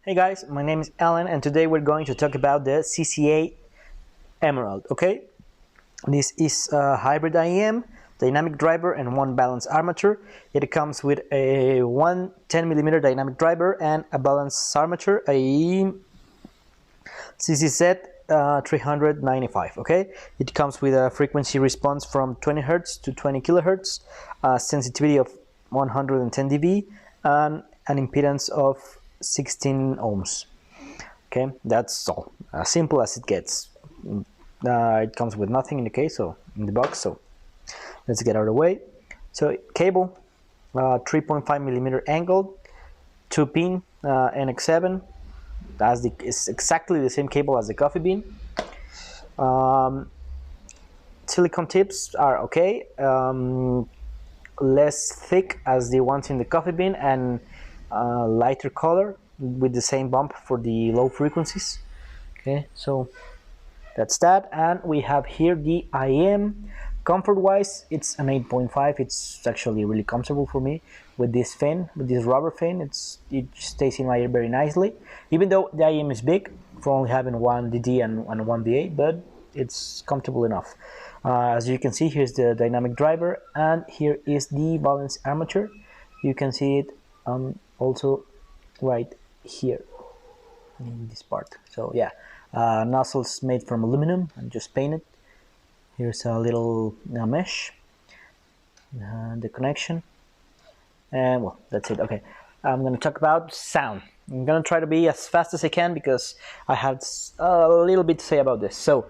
Hey guys, my name is Alan and today we're going to talk about the CCZ Emerald, okay? This is a hybrid IEM, dynamic driver and one balanced armature. It comes with a 10mm dynamic driver and a balanced armature, a CCZ 395, okay? It comes with a frequency response from 20 Hz to 20 kHz, sensitivity of 110 dB, and an impedance of 16 ohms. Okay, that's all. As simple as it gets. It comes with nothing in the case, so in the box. So let's get out of the way. So cable, 3.5mm angled, 2-pin NX7. It's exactly the same cable as the coffee bean. Silicone tips are okay. Less thick as the ones in the coffee bean and lighter color with the same bump for the low frequencies. Okay, so that's that. And we have here the IEM. Comfort wise, it's an 8.5. It's actually really comfortable for me with this fin, with this rubber fin. It stays in my ear very nicely, even though the IEM is big for only having one DD and one VA, but it's comfortable enough. As you can see, here's the dynamic driver and here is the balanced armature. You can see it also right here in this part. So yeah, nozzles made from aluminum and just painted. Here's a little mesh, the connection, and well, that's it. Okay, I'm gonna talk about sound. I'm gonna try to be as fast as I can because I have a little bit to say about this. So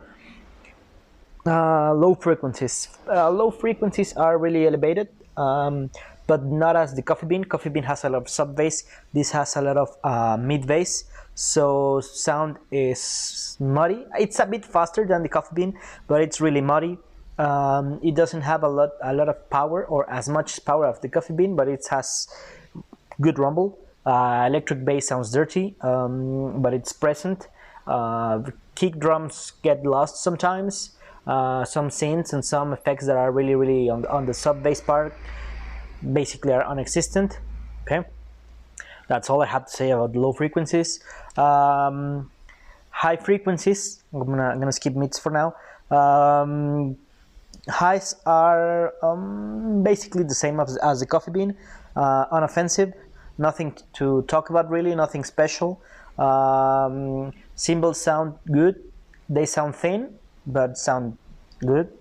low frequencies. Low frequencies are really elevated, but not as the coffee bean. Coffee bean has a lot of sub bass. This has a lot of mid bass, so sound is muddy. It's a bit faster than the coffee bean, but it's really muddy. It doesn't have a lot of power or as much power as the coffee bean, but it has good rumble. Electric bass sounds dirty, but it's present. Kick drums get lost sometimes. Some synths and some effects that are really on the sub bass part basically are non-existent. Okay, that's all I have to say about low frequencies. High frequencies, I'm gonna skip mids for now. Highs are basically the same as the coffee bean, unoffensive, nothing to talk about really, nothing special. Cymbals sound good, they sound thin but sound good.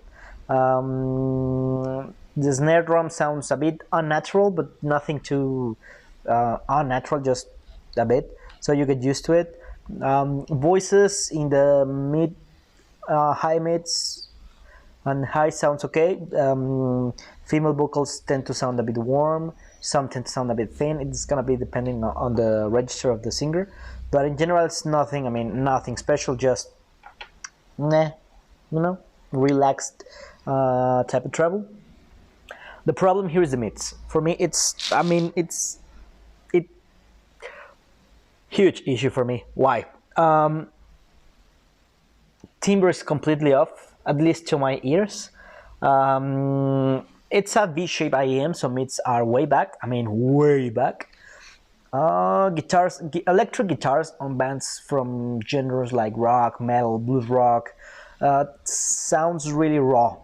The snare drum sounds a bit unnatural, but nothing too unnatural, just a bit, so you get used to it. Voices in the mid, high mids and high sounds okay. Female vocals tend to sound a bit warm, some tend to sound a bit thin. It's gonna be depending on the register of the singer, but in general it's nothing, nothing special, just relaxed type of treble. The problem here is the mids. For me, it's huge issue for me. Why? Timbre is completely off, at least to my ears. It's a V-shaped IEM, so mids are way back. Way back. Electric guitars on bands from genres like rock, metal, blues rock, sounds really raw.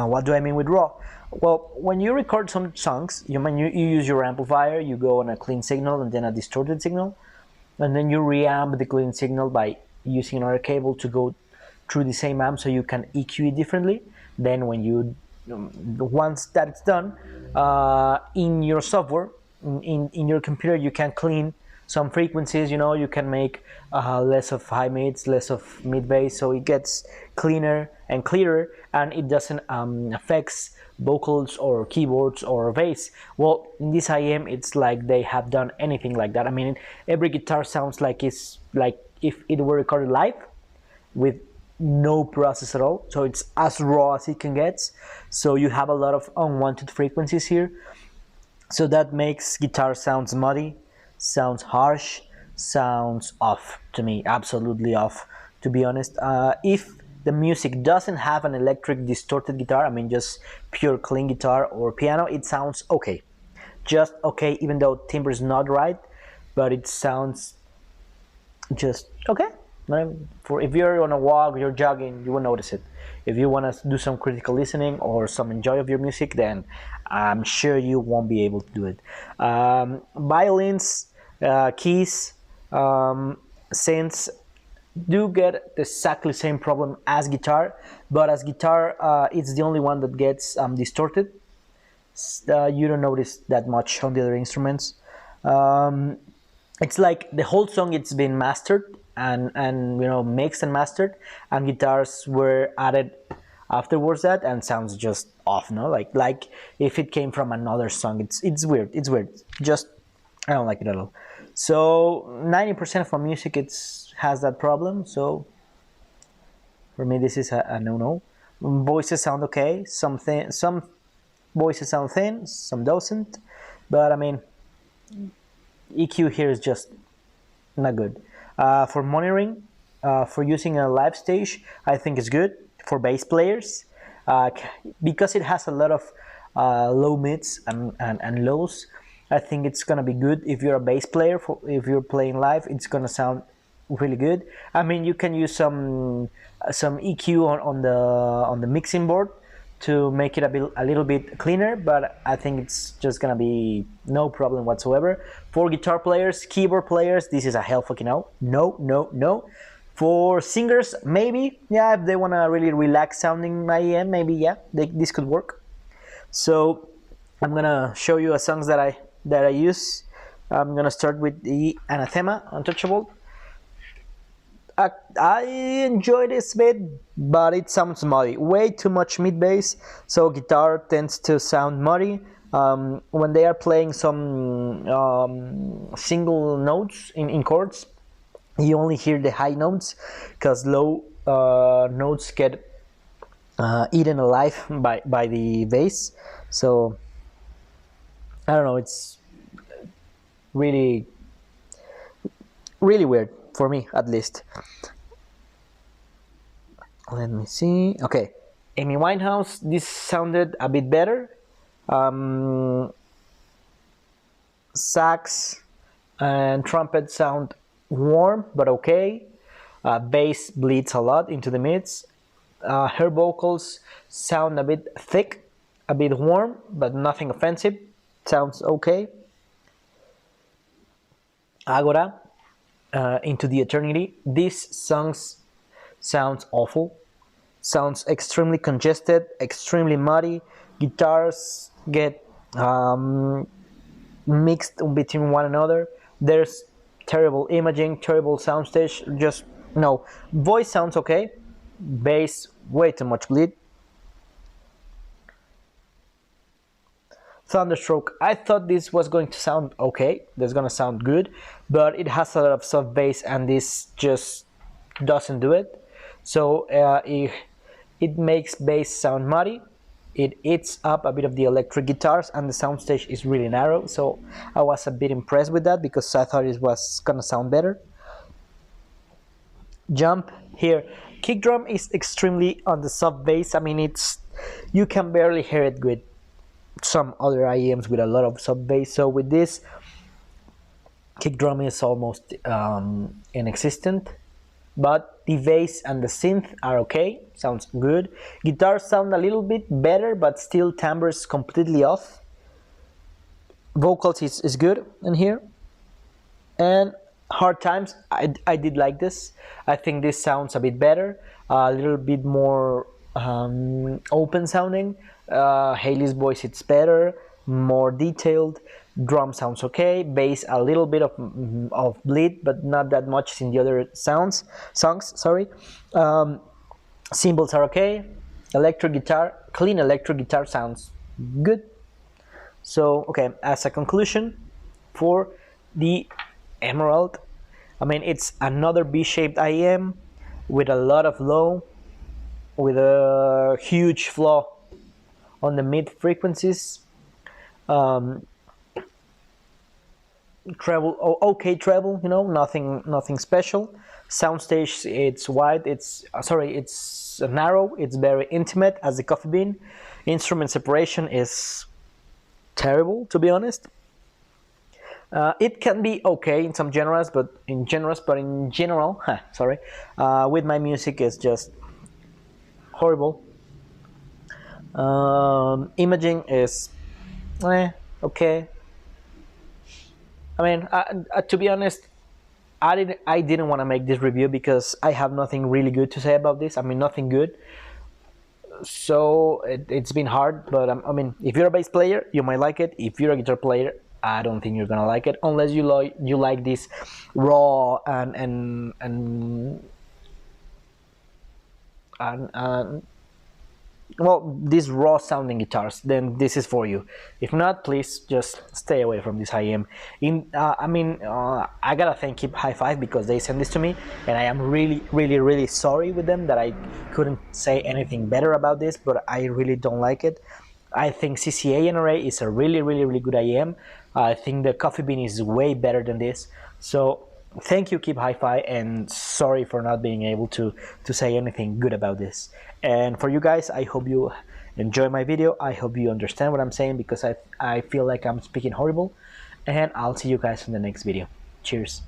What do I mean with raw? Well, when you record some songs, you use your amplifier, you go on a clean signal and then a distorted signal, and then you reamp the clean signal by using another cable to go through the same amp so you can EQ it differently. Then when once that's done, in your software, in your computer, you can clean some frequencies. You can make less of high mids, less of mid bass, so it gets cleaner and clearer, and it doesn't affect vocals or keyboards or bass. Well, in this IEM, it's like they have done anything like that. Every guitar sounds like it's like if it were recorded live with no process at all, so it's as raw as it can get. So you have a lot of unwanted frequencies here, so that makes guitar sounds muddy, sounds harsh, sounds off to me, absolutely off, to be honest. If the music doesn't have an electric distorted guitar, just pure clean guitar or piano, it sounds okay, just okay, even though timbre is not right, but it sounds just okay. For if you're on a walk, you're jogging, you will notice it. If you want to do some critical listening or some enjoy of your music, then I'm sure you won't be able to do it. Violins, keys, synths do get the exactly same problem as guitar, but as guitar, it's the only one that gets distorted. You don't notice that much on the other instruments. Um, it's like the whole song it's been mastered and mixed and mastered, and guitars were added afterwards that and sounds just off, no, like if it came from another song. It's weird. Just I don't like it at all. So 90% of my music it's has that problem. So for me this is a no. Voices sound okay, some voices sound thin, some doesn't, but I mean EQ here is just not good. For monitoring, for using a live stage, I think it's good for bass players uh, because it has a lot of low mids and lows. I think it's gonna be good if you're a bass player. If you're playing live, it's gonna sound really good. I mean, you can use some EQ on the mixing board to make it a little bit cleaner, but I think it's just gonna be no problem whatsoever. For guitar players, keyboard players, this is a hell fucking no. No. For singers, maybe, yeah, if they wanna really relax sounding IEM, maybe, yeah, this could work. So I'm gonna show you a songs that I use. I'm gonna start with the Anathema, Untouchable. I enjoy this bit, but it sounds muddy. Way too much mid bass, so guitar tends to sound muddy. When they are playing some single notes in chords, you only hear the high notes because low notes get eaten alive by the bass. So I don't know. It's really really weird for me, at least. Let me see. Okay, Amy Winehouse. This sounded a bit better. Sax and trumpet sound warm but okay. Bass bleeds a lot into the mids. Her vocals sound a bit thick, a bit warm, but nothing offensive. Sounds okay. Agora, Into the Eternity. This sounds awful. Sounds extremely congested, extremely muddy. Guitars get mixed between one another. There's terrible imaging, terrible soundstage. Just no. Voice sounds okay. Bass, way too much bleed. Thunderstroke, I thought this was going to sound okay, that's gonna sound good, but it has a lot of soft bass and this just doesn't do it. So it makes bass sound muddy, it eats up a bit of the electric guitars, and the soundstage is really narrow, so I was a bit impressed with that because I thought it was gonna sound better. Jump here, kick drum is extremely on the soft bass. I mean, you can barely hear it with some other IEMs with a lot of sub bass. So with this, kick drum is almost inexistent, but the bass and the synth are okay, sounds good. Guitars sound a little bit better, but still timbres completely off. Vocals is good in here. And Hard Times, I did like this. I think this sounds a bit better, a little bit more open sounding. Haley's voice, it's better, more detailed. Drum sounds okay. Bass, a little bit of bleed, but not that much in the other songs. Sorry. Cymbals are okay. Electric guitar, clean electric guitar sounds good. So okay, as a conclusion for the Emerald, I mean, it's another B-shaped IEM with a lot of low, with a huge flaw on the mid frequencies. Treble, okay treble, nothing special. Soundstage, it's wide, it's narrow, it's very intimate as the Coffee Bean. Instrument separation is terrible, to be honest. It can be okay in some genres, but in general, sorry, with my music is just horrible. Imaging is okay. I mean, to be honest, I didn't want to make this review because I have nothing really good to say about this. I mean, nothing good. So it's been hard, but I mean, if you're a bass player, you might like it. If you're a guitar player, I don't think you're gonna like it unless you like this raw and well, these raw sounding guitars, then this is for you. If not, please just stay away from this IEM. I gotta thank KeepHifi because they sent this to me, and I am really, really, really sorry with them that I couldn't say anything better about this, but I really don't like it. I think CCA NRA is a really, really, really good IEM. I think the Coffee Bean is way better than this. So thank you, KeepHifi, and sorry for not being able to say anything good about this. And for you guys, I hope you enjoy my video. I hope you understand what I'm saying because I feel like I'm speaking horrible. And I'll see you guys in the next video. Cheers.